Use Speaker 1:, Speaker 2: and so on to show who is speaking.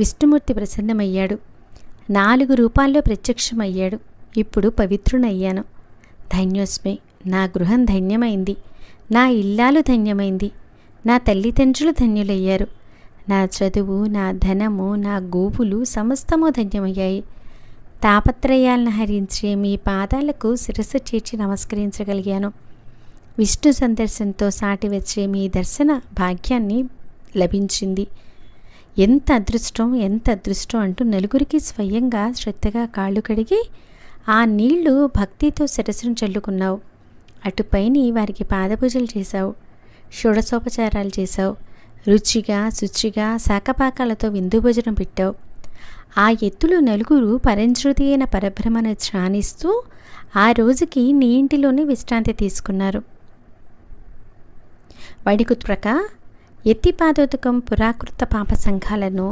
Speaker 1: విష్ణుమూర్తి ప్రసన్నమయ్యాడు. 4 రూపాల్లో ప్రత్యక్షమయ్యాడు. ఇప్పుడు పవిత్రునయ్యాను. ధన్యోస్మి. నా గృహం ధన్యమైంది. నా ఇల్లాలు ధన్యమైంది. నా తల్లిదండ్రులు ధన్యులయ్యారు. నా చదువు, నా ధనము, నా గోవులు సమస్తము ధన్యమయ్యాయి. తాపత్రయాలను హరించే మీ పాదాలకు శిరస్సు చేర్చి నమస్కరించగలిగాను. విష్ణు సందర్శనంతో సాటి వచ్చే మీ దర్శన భాగ్యాన్ని లభించింది. ఎంత అదృష్టం, ఎంత అదృష్టం అంటూ నలుగురికి స్వయంగా శ్రద్ధగా కాళ్ళు కడిగి ఆ నీళ్లు భక్తితో శిరస్సును చల్లుకున్నావు. అటుపైని వారికి పాదపూజలు చేశావు. షోడశోపచారాలు చేశావు. రుచిగా శుచిగా శాకపాకాలతో విందు భోజనం పెట్టావు. ఆ ఎత్తులో నలుగురు పరంజ్యోతి అయిన పరబ్రహ్మను ధ్యానిస్తూ ఆ రోజుకి నీ ఇంటిలోనే విశ్రాంతి తీసుకున్నారు. వైడికుత్ప్రక ఎత్తిపాదోదకం పురాకృత పాప సంఘాలను